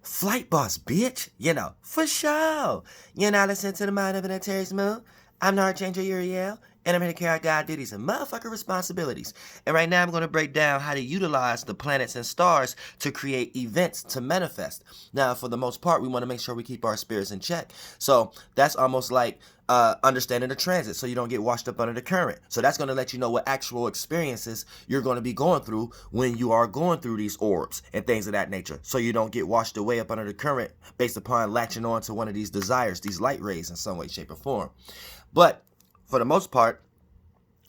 Flight boss, bitch. For sure. You're not listening to the Mind of an Antares Moon. I'm the Archangel URIEL, and I'm here to carry out God duties and motherfucker responsibilities. And right now I'm going to break down how to utilize the planets and stars to create events to manifest. Now, for the most part, we want to make sure we keep our spirits in check. So that's almost like understanding the transit so you don't get washed up under the current. So that's going to let you know what actual experiences you're going to be going through when you are going through these orbs and things of that nature, so you don't get washed away up under the current based upon latching on to one of these desires, these light rays in some way, shape, or form. But for the most part,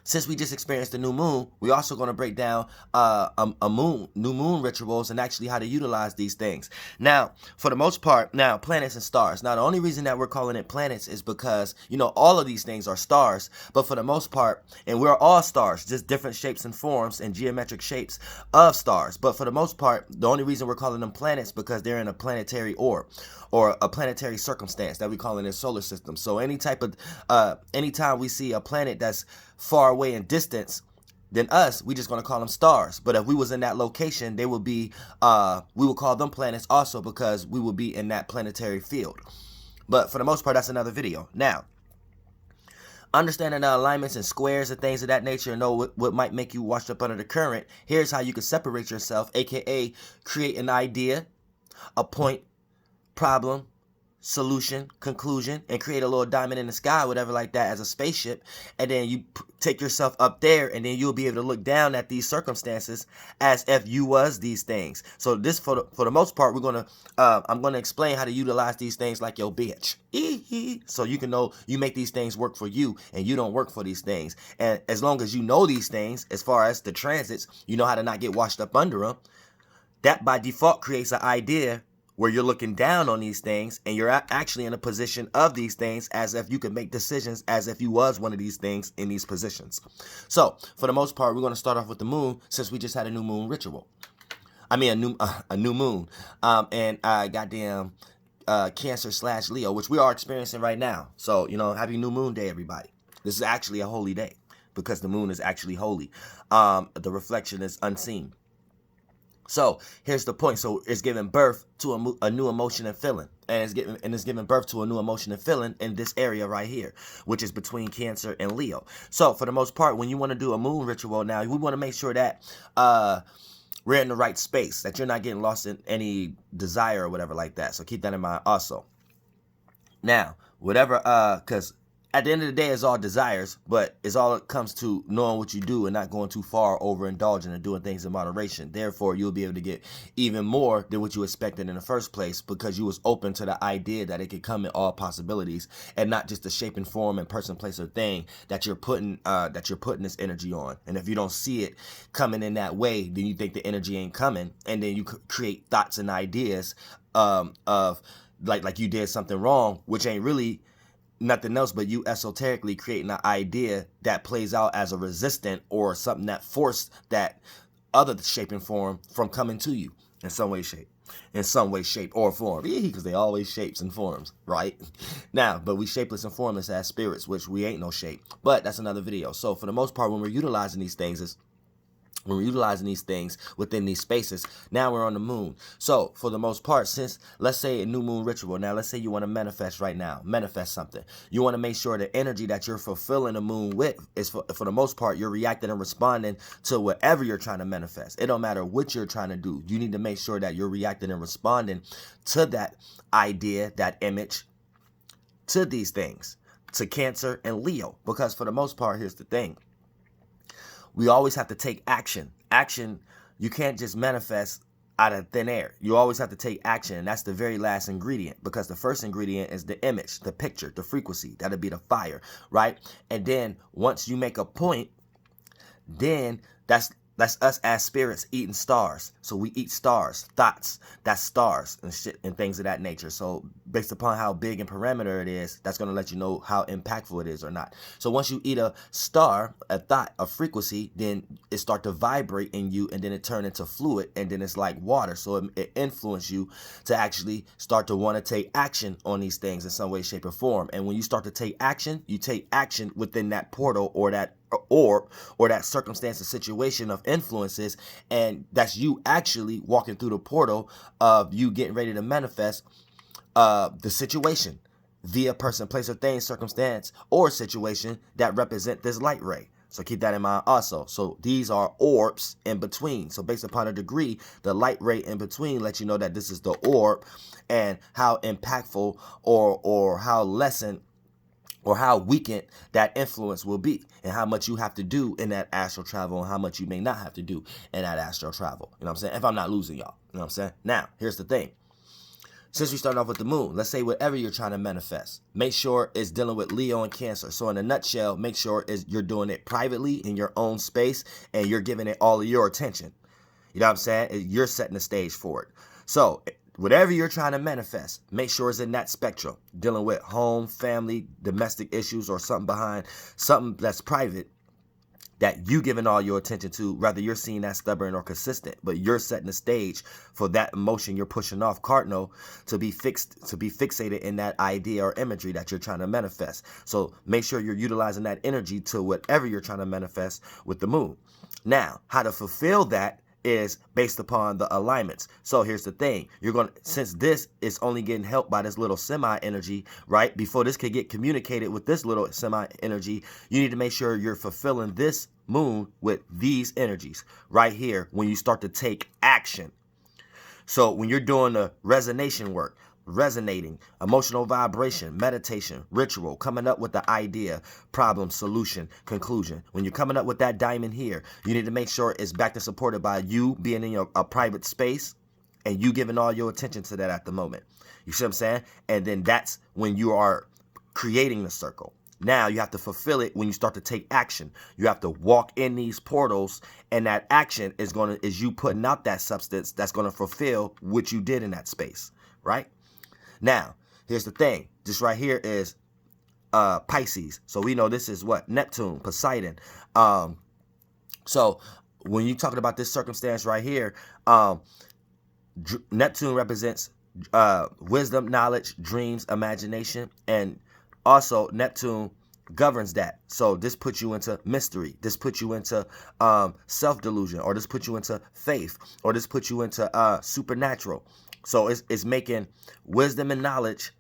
since we just experienced the new moon, we're also going to break down new moon rituals and actually how to utilize these things. Now, for the most part, planets and stars. Now, the only reason that we're calling it planets is because, all of these things are stars. But for the most part, and we're all stars, just different shapes and forms and geometric shapes of stars. But for the most part, the only reason we're calling them planets because they're in a planetary orb or a planetary circumstance that we call in a solar system. So anytime we see a planet that's far away in distance than us, we just gonna call them stars. But if we was in that location, they would be we would call them planets also because we would be in that planetary field. But for the most part, that's another video. Now, understanding the alignments and squares and things of that nature and know what might make you washed up under the current, here's how you can separate yourself, aka create an idea, a point, problem, solution, conclusion, and create a little diamond in the sky, whatever like that, as a spaceship. And then you take yourself up there, and then you'll be able to look down at these circumstances as if you was these things. So this, for the most part, I'm gonna explain how to utilize these things like your bitch. So you can know you make these things work for you, and you don't work for these things. And as long as you know these things, as far as the transits, you know how to not get washed up under them. That by default creates an idea where you're looking down on these things and you're actually in a position of these things as if you could make decisions as if you was one of these things in these positions. So for the most part, we're going to start off with the moon since we just had a new moon ritual. I mean, a new moon. And goddamn Cancer/Leo, which we are experiencing right now. So, happy new moon day, everybody. This is actually a holy day because the moon is actually holy. The reflection is unseen. So here's the point. So it's giving birth to a new emotion and feeling, and it's giving birth to a new emotion and feeling in this area right here, which is between Cancer and Leo. So for the most part, when you want to do a moon ritual, now we want to make sure that we're in the right space, that you're not getting lost in any desire or whatever like that. So keep that in mind also. Now, because at the end of the day, it's all desires, but it's all it comes to knowing what you do and not going too far overindulging and doing things in moderation. Therefore, you'll be able to get even more than what you expected in the first place because you was open to the idea that it could come in all possibilities and not just the shape and form and person, place, or thing that you're putting this energy on. And if you don't see it coming in that way, then you think the energy ain't coming, and then you create thoughts and ideas of like you did something wrong, which ain't really nothing else but you esoterically creating an idea that plays out as a resistant or something that forced that other shape and form from coming to you in some way, shape or form, because they always shapes and forms, right? Now, but we shapeless and formless as spirits, which we ain't no shape, but that's another video. So for the most part, when we're utilizing these things within these spaces, now we're on the moon. So for the most part, since let's say a new moon ritual, now let's say you want to manifest right now, manifest something. You want to make sure the energy that you're fulfilling the moon with is for the most part, you're reacting and responding to whatever you're trying to manifest. It don't matter what you're trying to do. You need to make sure that you're reacting and responding to that idea, that image, to these things, to Cancer and Leo. Because for the most part, here's the thing. We always have to take action. Action, you can't just manifest out of thin air. You always have to take action, and that's the very last ingredient, because the first ingredient is the image, the picture, the frequency. That'll be the fire, right? And then once you make a point, then that's us as spirits eating stars. So we eat stars, thoughts, that's stars and shit and things of that nature. So based upon how big and parameter it is, that's going to let you know how impactful it is or not. So once you eat a star, a thought, a frequency, then it start to vibrate in you, and then it turn into fluid, and then it's like water. So it influences you to actually start to want to take action on these things in some way, shape, or form. And when you start to take action, you take action within that portal or that orb or that circumstance or situation of influences, and that's you actually walking through the portal of you getting ready to manifest the situation via person, place, or thing, circumstance, or situation that represent this light ray. So keep that in mind also. So these are orbs in between. So based upon a degree, the light ray in between lets you know that this is the orb and how impactful or how lessened or how weakened that influence will be, and how much you have to do in that astral travel and how much you may not have to do in that astral travel. You know what I'm saying? If I'm not losing y'all. You know what I'm saying? Now, here's the thing. Since we start off with the moon, let's say whatever you're trying to manifest, make sure it's dealing with Leo and Cancer. So in a nutshell, make sure you're doing it privately in your own space and you're giving it all of your attention. You know what I'm saying? You're setting the stage for it. So whatever you're trying to manifest, make sure it's in that spectrum, dealing with home, family, domestic issues, or something behind, something that's private, that you giving all your attention to, whether you're seeing that stubborn or consistent, but you're setting the stage for that emotion you're pushing off cardinal to be fixated in that idea or imagery that you're trying to manifest. So make sure you're utilizing that energy to whatever you're trying to manifest with the moon. Now, how to fulfill that is based upon the alignments. So here's the thing. You're going to, since this is only getting helped by this little semi energy, right? Before this could get communicated with this little semi energy, you need to make sure you're fulfilling this moon with these energies right here when you start to take action. So when you're doing the resonation work, resonating, emotional vibration, meditation, ritual, coming up with the idea, problem, solution, conclusion. When you're coming up with that diamond here, you need to make sure it's backed and supported by you being in a private space and you giving all your attention to that at the moment. You see what I'm saying? And then that's when you are creating the circle. Now you have to fulfill it when you start to take action. You have to walk in these portals, and that action is you putting out that substance that's going to fulfill what you did in that space, right? Now, here's the thing. This right here is Pisces. So we know this is what? Neptune, Poseidon. So when you're talking about this circumstance right here, Neptune represents wisdom, knowledge, dreams, imagination, and also Neptune governs that. So this puts you into mystery. This puts you into self-delusion, or this puts you into faith, or this puts you into supernatural. So it's making wisdom and knowledge,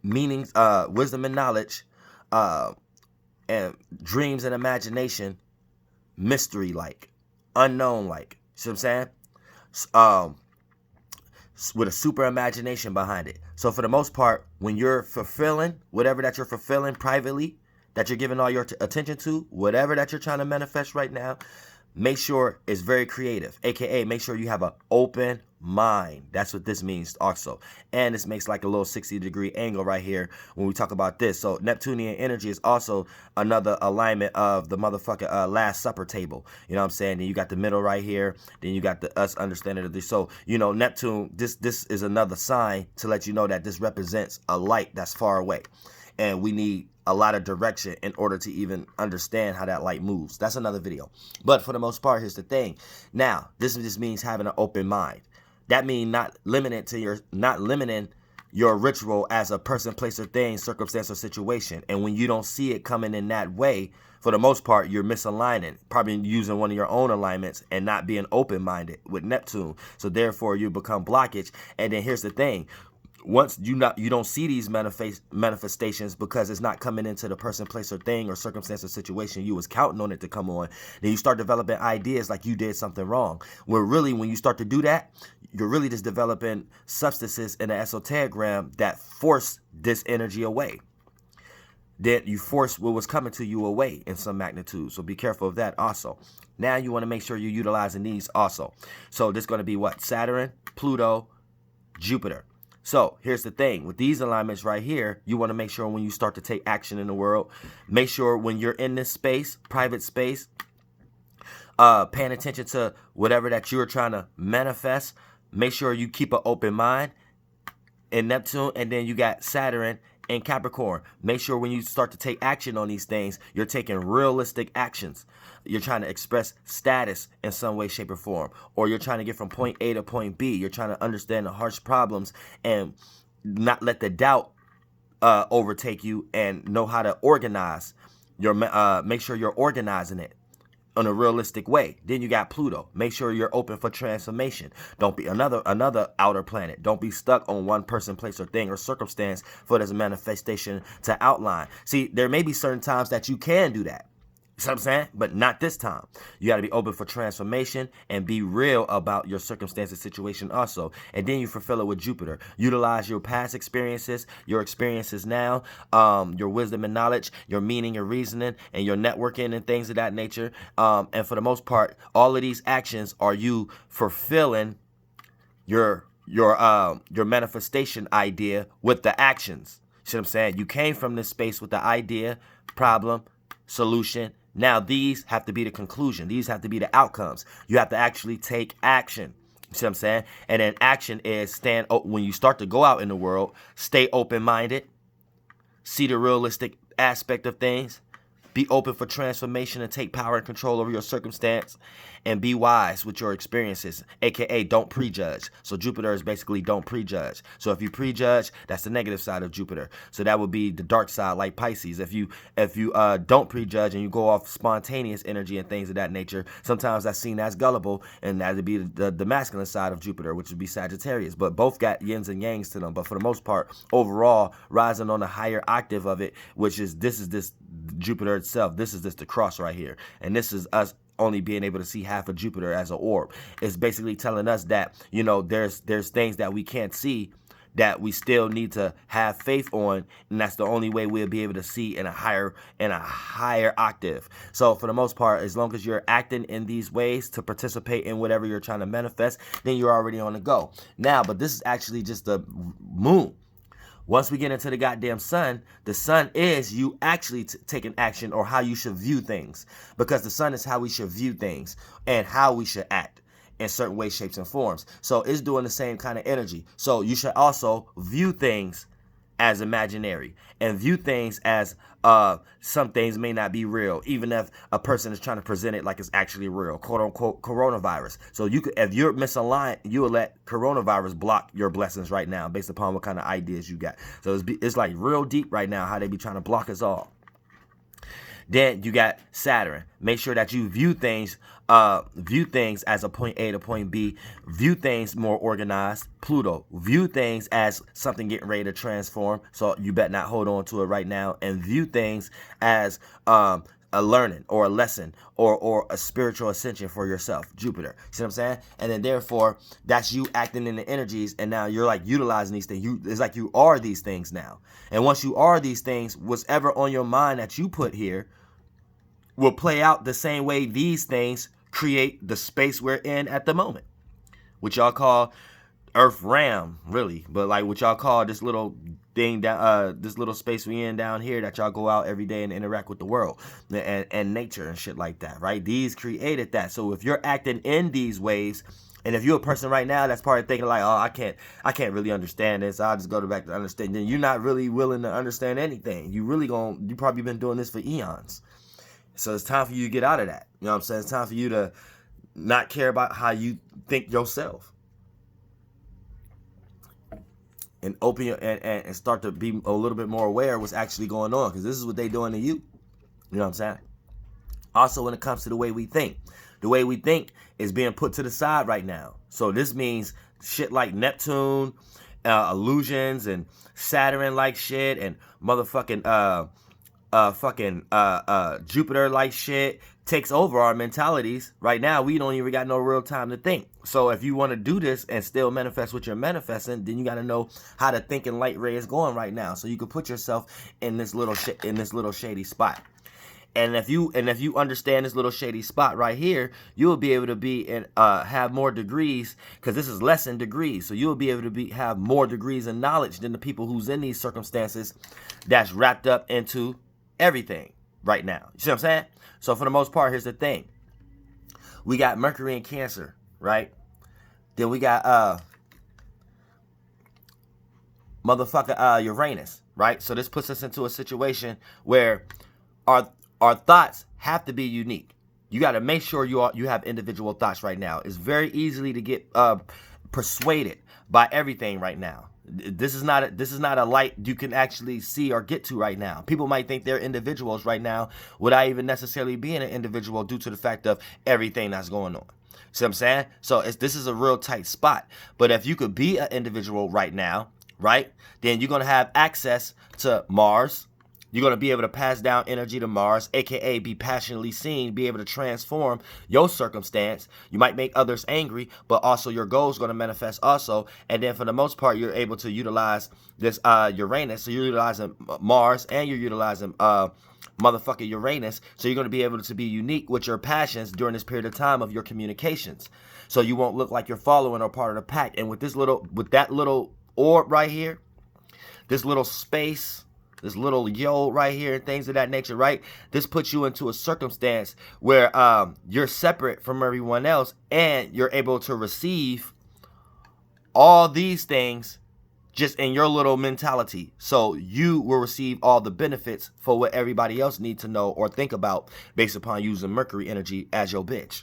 meanings, wisdom and knowledge, and dreams and imagination, mystery-like, unknown-like. See what I'm saying? With a super imagination behind it. So for the most part, when you're fulfilling whatever that you're fulfilling privately, that you're giving all your attention to, whatever that you're trying to manifest right now, make sure it's very creative, aka make sure you have an open mind. That's what this means also. And this makes like a little 60-degree angle right here when we talk about this. So Neptunian energy is also another alignment of the motherfucking Last Supper table. You know what I'm saying? Then you got the middle right here. Then you got the us understanding of this. So, you know, Neptune, this is another sign to let you know that this represents a light that's far away. And we need a lot of direction in order to even understand how that light moves. That's another video. But for the most part, here's the thing. Now, this just means having an open mind. That means not limiting your ritual as a person, place, or thing, circumstance, or situation. And when you don't see it coming in that way, for the most part, you're misaligning, probably using one of your own alignments and not being open-minded with Neptune. So therefore, you become blockage. And then here's the thing. Once you don't see these manifestations because it's not coming into the person, place, or thing, or circumstance, or situation you was counting on it to come on, then you start developing ideas like you did something wrong. Where really, when you start to do that, you're really just developing substances in the esoteric realm that force this energy away. That you force what was coming to you away in some magnitude. So be careful of that also. Now you want to make sure you're utilizing these also. So this is going to be what? Saturn, Pluto, Jupiter. So here's the thing. With these alignments right here, you want to make sure when you start to take action in the world, make sure when you're in this space, private space, paying attention to whatever that you're trying to manifest, make sure you keep an open mind in Neptune. And then you got Saturn and Capricorn. Make sure when you start to take action on these things, you're taking realistic actions. You're trying to express status in some way, shape, or form. Or you're trying to get from point A to point B. You're trying to understand the harsh problems and not let the doubt overtake you, and know how to organize make sure you're organizing it in a realistic way. Then you got Pluto. Make sure you're open for transformation. Don't be another outer planet. Don't be stuck on one person, place, or thing or circumstance for this manifestation to outline. See, there may be certain times that you can do that. You know what I'm saying? But not this time. You got to be open for transformation and be real about your circumstances, situation also. And then you fulfill it with Jupiter. Utilize your past experiences, your experiences now, your wisdom and knowledge, your meaning, your reasoning, and your networking and things of that nature. And for the most part, all of these actions are you fulfilling your manifestation idea with the actions. You see what I'm saying? You came from this space with the idea, problem, solution. Now these have to be the conclusion. These have to be the outcomes. You have to actually take action. You see what I'm saying? And then action is when you start to go out in the world, stay open-minded, see the realistic aspect of things, be open for transformation and take power and control over your circumstance, and be wise with your experiences, aka don't prejudge. So Jupiter is basically don't prejudge. So if you prejudge, that's the negative side of Jupiter. So that would be the dark side, like Pisces. If you don't prejudge and you go off spontaneous energy and things of that nature, sometimes that's seen as gullible, and that would be the masculine side of Jupiter, which would be Sagittarius. But both got yins and yangs to them. But for the most part, overall, rising on the higher octave of it, which is this Jupiter itself. This is the cross right here, and this is us only being able to see half of Jupiter as an orb. It's basically telling us that, you know, there's things that we can't see that we still need to have faith on, and that's the only way we'll be able to see in a higher octave. So for the most part, as long as you're acting in these ways to participate in whatever you're trying to manifest, then you're already on the go. Now, but this is actually just the moon. Once we get into the goddamn sun, the sun is you actually taking action, or how you should view things. Because the sun is how we should view things and how we should act in certain ways, shapes, and forms. So it's doing the same kind of energy. So you should also view things as imaginary and view things as some things may not be real, even if a person is trying to present it like it's actually real, quote unquote coronavirus. So you could, if you're misaligned, you will let coronavirus block your blessings right now based upon what kind of ideas you got. So it's like real deep right now how they be trying to block us all. Then you got Saturn. Make sure that you view things as a point A to point B. View things more organized. Pluto. View things as something getting ready to transform. So you better not hold on to it right now. And view things as a learning or a lesson or a spiritual ascension for yourself. Jupiter. See what I'm saying? And then therefore, that's you acting in the energies, and now you're like utilizing these things. It's like you are these things now. And once you are these things, whatever on your mind that you put here will play out the same way these things create the space we're in at the moment, which y'all call Earth Ram, really, but like what y'all call this little thing down, this little space we in down here that y'all go out every day and interact with the world and nature and shit like that, right? These created that. So if you're acting in these ways, and if you're a person right now that's probably thinking like, oh, I can't really understand this, I'll just go back to understand, then you're not really willing to understand anything. You probably been doing this for eons. So it's time for you to get out of that. You know what I'm saying? It's time for you to not care about how you think yourself. And open your and start to be a little bit more aware of what's actually going on. Because this is what they doing to you. You know what I'm saying? Also, when it comes to the way we think. The way we think is being put to the side right now. So this means shit like Neptune, illusions, and Saturn-like shit, and motherfucking Jupiter-like shit takes over our mentalities. Right now, we don't even got no real time to think. So if you want to do this and still manifest what you're manifesting, then you got to know how the thinking light ray is going right now. So you can put yourself in this little shady spot. And if you understand this little shady spot right here, you'll be able to be and have more degrees, because this is less in degrees. So you'll be able to have more degrees in knowledge than the people who's in these circumstances that's wrapped up into everything right now. You see what I'm saying? So for the most part, here's the thing. We got Mercury in Cancer, right? Then we got Uranus, right? So this puts us into a situation where our thoughts have to be unique. You got to make sure you have individual thoughts right now. It's very easily to get persuaded by everything right now. This is not a light you can actually see or get to right now. People might think they're individuals right now without even necessarily being an individual due to the fact of everything that's going on. See what I'm saying? So this is a real tight spot. But if you could be an individual right now, right, then you're going to have access to Mars. You're going to be able to pass down energy to Mars, aka be passionately seen, be able to transform your circumstance. You might make others angry, but also your goals going to manifest also. And then for the most part, you're able to utilize this Uranus. So you're utilizing Mars and you're utilizing motherfucking Uranus. So you're going to be able to be unique with your passions during this period of time of your communications. So you won't look like you're following or part of the pack. And with that little orb right here, this little space, this little yo right here, and things of that nature, right? This puts you into a circumstance where you're separate from everyone else and you're able to receive all these things just in your little mentality. So you will receive all the benefits for what everybody else needs to know or think about based upon using Mercury energy as your bitch.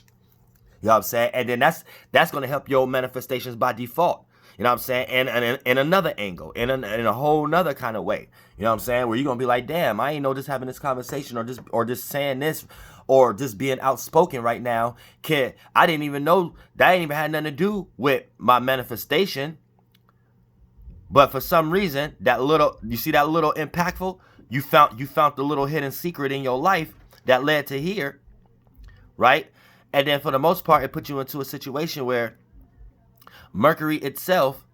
You know what I'm saying? And then that's going to help your manifestations by default. You know what I'm saying? And in another angle, in a whole nother kind of way. You know what I'm saying? Where you're going to be like, damn, I ain't know just having this conversation or just saying this or just being outspoken right now. Kid, I didn't even know that ain't even had nothing to do with my manifestation. But for some reason, you see that little impactful? You found the little hidden secret in your life that led to here, right? And then for the most part, it put you into a situation where Mercury itself,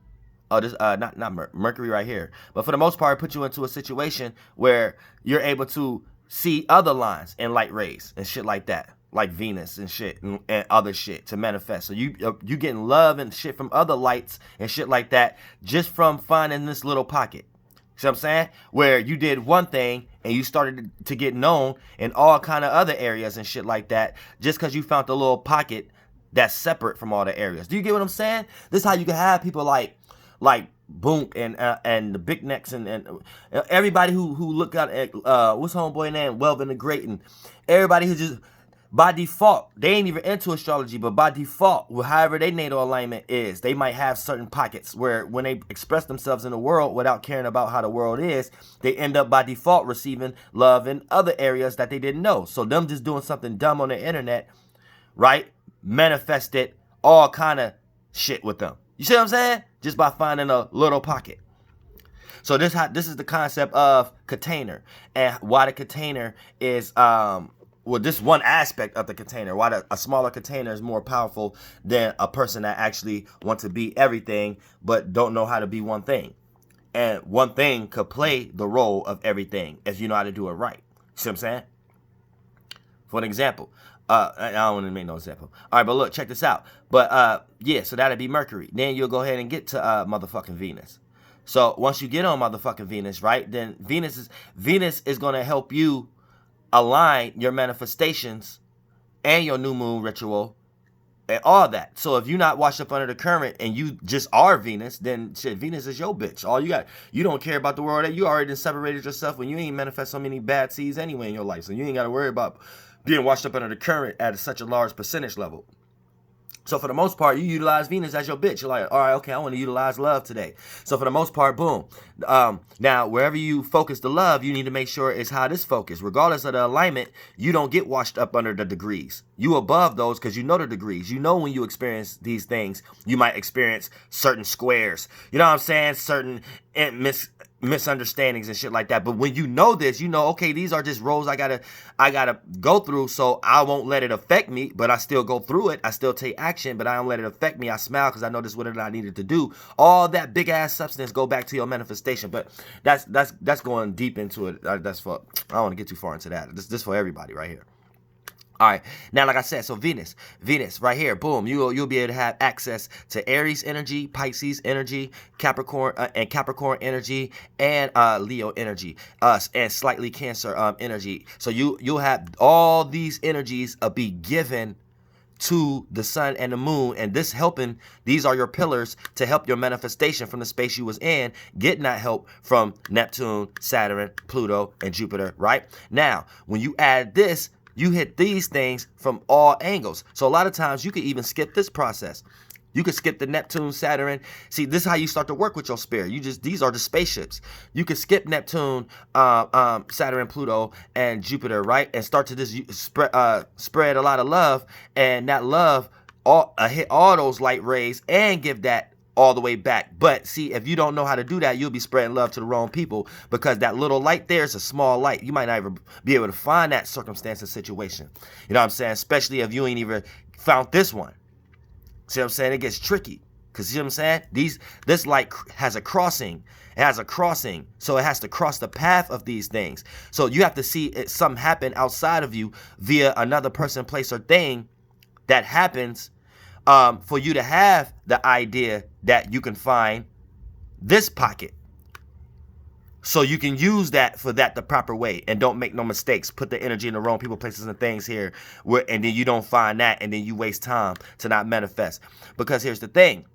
not Mercury right here, but for the most part, it puts you into a situation where you're able to see other lines and light rays and shit like that, like Venus and shit and other shit to manifest. So you getting love and shit from other lights and shit like that just from finding this little pocket. See what I'm saying? Where you did one thing and you started to get known in all kind of other areas and shit like that just because you found the little pocket that's separate from all the areas. Do you get what I'm saying? This is how you can have people like Boonk and the Big Necks and everybody who look out at what's homeboy name, Welvin the Great, and everybody who just by default, they ain't even into astrology, but by default, however their natal alignment is, they might have certain pockets where when they express themselves in the world without caring about how the world is, they end up by default receiving love in other areas that they didn't know. So them just doing something dumb on the internet, right? Manifested all kind of shit with them. You see what I'm saying? Just by finding a little pocket. So this is the concept of container, and why the container is this one aspect of the container. Why a smaller container is more powerful than a person that actually wants to be everything but don't know how to be one thing. And one thing could play the role of everything if you know how to do it right. See what I'm saying? For an example. I don't want to make no example. All right, but look, check this out. But yeah, so that'd be Mercury. Then you'll go ahead and get to motherfucking Venus. So once you get on motherfucking Venus, right? Then Venus is going to help you align your manifestations and your new moon ritual and all that. So if you're not washed up under the current and you just are Venus, then shit, Venus is your bitch. All you don't care about the world. You already separated yourself when you ain't manifest so many bad seeds anyway in your life. So you ain't got to worry about being washed up under the current at such a large percentage level. So for the most part, you utilize Venus as your bitch. You're like, all right, okay, I want to utilize love today. So for the most part, boom. Now, wherever you focus the love, you need to make sure it's how this focus. Regardless of the alignment, you don't get washed up under the degrees. You above those because you know the degrees. You know when you experience these things, you might experience certain squares. You know what I'm saying? Certain misunderstandings and shit like that. But when you know this, you know, okay, these are just roles I gotta go through, so I won't let it affect me, but I still go through it. I still take action, but I don't let it affect me. I smile because I know this is what I needed to do. All that big ass substance go back to your manifestation. But that's going deep into it. I don't want to get too far into that. This for everybody right here. All right, now like I said, so Venus right here, boom, you'll be able to have access to Aries energy, Pisces energy, Capricorn energy, and Leo energy, and slightly Cancer energy. So you'll have all these energies be given to the sun and the moon, and these are your pillars to help your manifestation from the space you was in, getting that help from Neptune, Saturn, Pluto, and Jupiter, right? Now, when you add this, you hit these things from all angles. So a lot of times you could even skip this process. You could skip the Neptune, Saturn. See, this is how you start to work with your spirit. These are the spaceships. You could skip Neptune, Saturn, Pluto, and Jupiter, right? And start to just spread a lot of love. And that love hit all those light rays and give that all the way back. But see, if you don't know how to do that, you'll be spreading love to the wrong people, because that little light there is a small light. You might not even be able to find that circumstance or situation. You know what I'm saying? Especially if you ain't even found this one. See what I'm saying? It gets tricky. Because, you know what I'm saying? This light has a crossing. It has a crossing. So it has to cross the path of these things. So you have to see something happen outside of you via another person, place, or thing that happens for you to have the idea that you can find this pocket. So you can use that for that the proper way, and don't make no mistakes. Put the energy in the wrong people, places, and things here, and then you don't find that, and then you waste time to not manifest. Because here's the thing.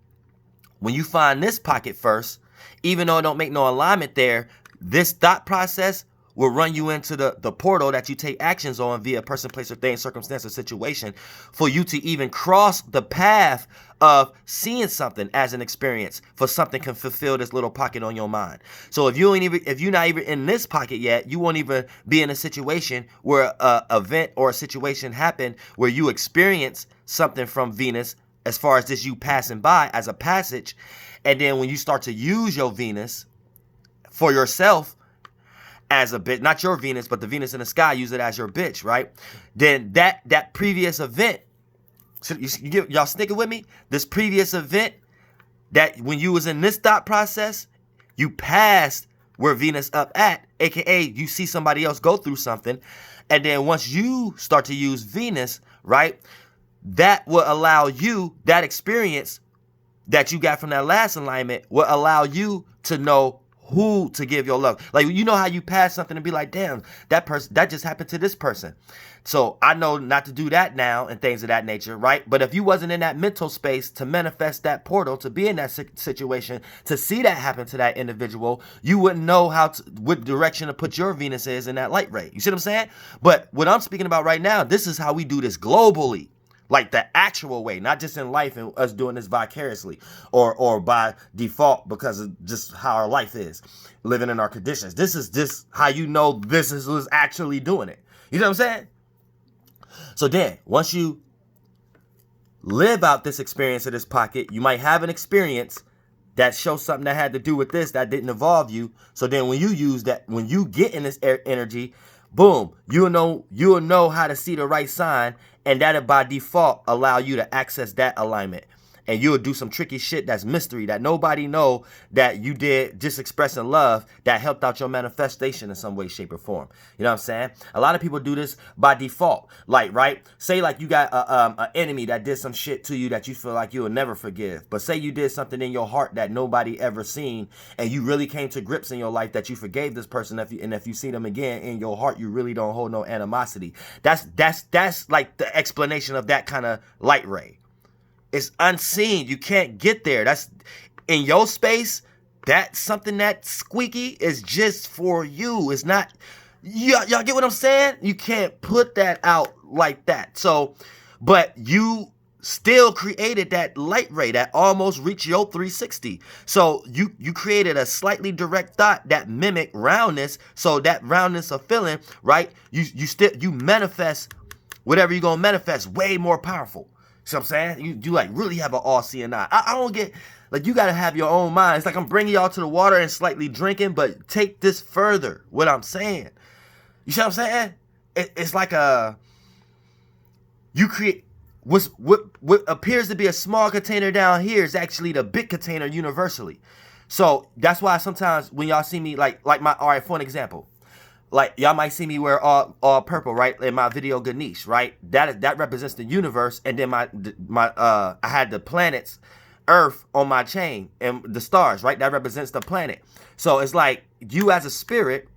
When you find this pocket first, even though it don't make no alignment there, this thought process will run you into the portal that you take actions on via person, place, or thing, circumstance, or situation, for you to even cross the path of seeing something as an experience, for something can fulfill this little pocket on your mind. So if you're not even in this pocket yet, you won't even be in a situation where an event or a situation happened where you experience something from Venus, as far as this you passing by as a passage. And then when you start to use your Venus for yourself as a bitch, not your Venus, but the Venus in the sky, use it as your bitch, right? Then that previous event, so y'all sticking with me? This previous event, that when you was in this thought process, you passed where Venus up at, aka you see somebody else go through something, and then once you start to use Venus, right, that will allow you, that experience that you got from that last alignment will allow you to know who to give your love. Like, you know how you pass something and be like, damn, that just happened to this person. So I know not to do that now and things of that nature, right? But if you wasn't in that mental space to manifest that portal, to be in that situation, to see that happen to that individual, you wouldn't know what direction to put your Venus is in that light ray. You see what I'm saying? But what I'm speaking about right now, this is how we do this globally. Like the actual way, not just in life and us doing this vicariously or by default because of just how our life is, living in our conditions. This is just how you know this is who's actually doing it. You know what I'm saying? So then, once you live out this experience of this pocket, you might have an experience that shows something that had to do with this that didn't involve you. So then when you use that, when you get in this energy, boom, you'll know how to see the right sign, and that'll by default allow you to access that alignment. And you'll do some tricky shit that's mystery that nobody know that you did, just expressing love that helped out your manifestation in some way, shape, or form. You know what I'm saying? A lot of people do this by default. Like, right? Say like you got an enemy that did some shit to you that you feel like you will never forgive. But say you did something in your heart that nobody ever seen, and you really came to grips in your life that you forgave this person. If you see them again in your heart, you really don't hold no animosity. That's like the explanation of that kind of light ray. It's unseen. You can't get there. That's in your space. That's something that squeaky is just for you. It's not. Y'all get what I'm saying? You can't put that out like that. So, but you still created that light ray that almost reached your 360. So you created a slightly direct thought that mimic roundness. So that roundness of feeling, right? You manifest whatever you're gonna manifest way more powerful. See what I'm saying? You like really have an all-seeing eye. I don't get, like, you got to have your own mind. It's like I'm bringing y'all to the water and slightly drinking, but take this further, what I'm saying. You see what I'm saying? It's like you create, what appears to be a small container down here is actually the big container universally. So that's why sometimes when y'all see me, like all right, for an example, like y'all might see me wear all purple, right? In my video Ganesh, right? That represents the universe, and then I had the planets, Earth on my chain, and the stars, right? That represents the planet. So it's like you as a spirit,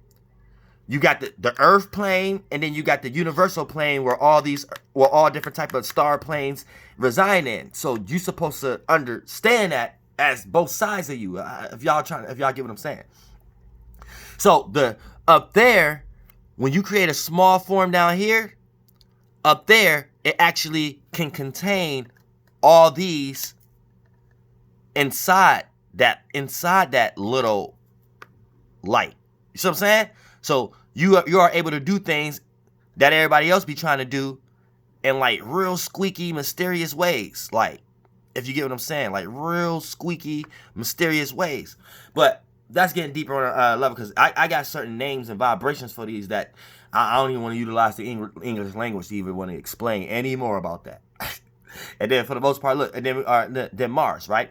you got the Earth plane, and then you got the universal plane where all different type of star planes reside in. So you're supposed to understand that as both sides of you. If y'all get what I'm saying. So up there, when you create a small form down here, up there, it actually can contain all these inside that little light. You see what I'm saying? So you are able to do things that everybody else be trying to do in like real squeaky, mysterious ways. Like, if you get what I'm saying, like real squeaky, mysterious ways. But that's getting deeper on a level, because I got certain names and vibrations for these that I don't even want to utilize the English language to even want to explain any more about that. And then for the most part, look, and then Mars, right?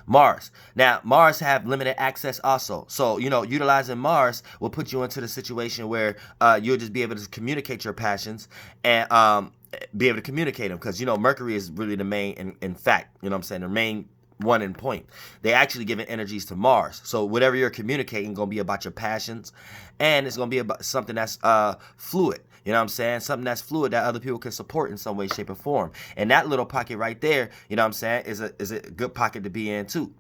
Mars. Now, Mars have limited access also. So, utilizing Mars will put you into the situation where you'll just be able to communicate your passions and be able to communicate them. Because, Mercury is really the main, in fact, you know what I'm saying, the main one in point. They actually giving energies to Mars. So whatever you're communicating going to be about your passions, and it's going to be about something that's fluid. You know what I'm saying? Something that's fluid that other people can support in some way, shape, or form. And that little pocket right there, you know what I'm saying, is a good pocket to be in too.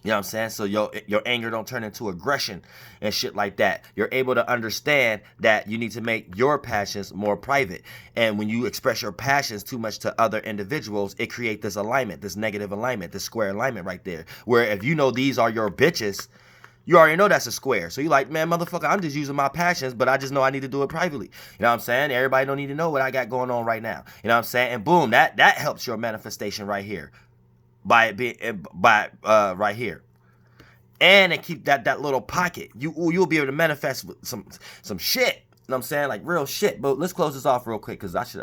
You know what I'm saying? So your anger don't turn into aggression and shit like that. You're able to understand that you need to make your passions more private. And when you express your passions too much to other individuals, it creates this alignment, this negative alignment, this square alignment right there. Where if you know these are your bitches, you already know that's a square. So you're like, man, motherfucker, I'm just using my passions, but I just know I need to do it privately. You know what I'm saying? Everybody don't need to know what I got going on right now. You know what I'm saying? And boom, that helps your manifestation right here. By right here. And it keep that little pocket. You'll be able to manifest some shit. You know what I'm saying? Like real shit. But let's close this off real quick, because I should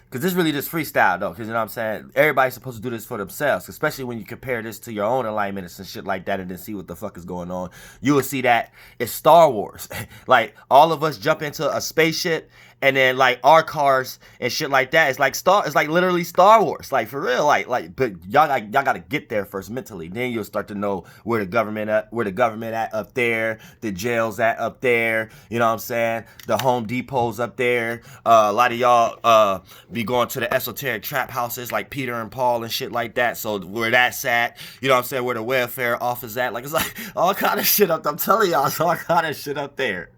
because this really just freestyle though, because you know what I'm saying, everybody's supposed to do this for themselves, especially when you compare this to your own alignments and shit like that, and then see what the fuck is going on. You will see that it's Star Wars. Like all of us jump into a spaceship, and then like our cars and shit like that. It's like literally Star Wars. Like for real. Like but y'all gotta get there first mentally. Then you'll start to know where the government at up there, the jails at up there, you know what I'm saying? The Home Depots up there. A lot of y'all be going to the esoteric trap houses like Peter and Paul and shit like that. So where that's at, you know what I'm saying, where the welfare office at. Like it's like all kind of shit up. I'm telling y'all, it's all kind of shit up there.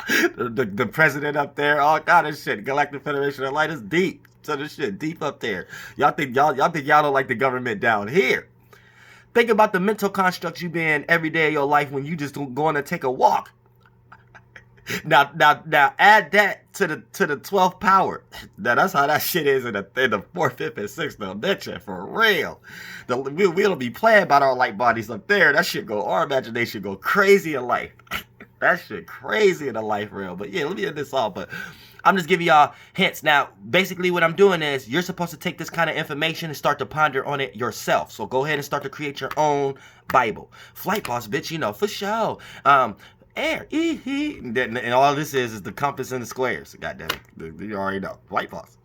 The president up there, all kind of shit. Galactic Federation of Light is deep. So this shit deep up there. Y'all think y'all don't like the government down here. Think about the mental constructs you be in every day of your life when you just going to take a walk. Now add that to the 12th power. Now that's how that shit is in the 4th, 5th, and 6th dimension, for real. We don't be playing about our light bodies up there. That shit our imagination go crazy in life. That shit crazy in the life real. But yeah, let me end this off. But I'm just giving y'all hints. Now, basically what I'm doing is you're supposed to take this kind of information and start to ponder on it yourself. So go ahead and start to create your own Bible. Flight boss, bitch, for sure. Air, and all this is the compass and the squares. Goddamn it. You already know. Flight boss.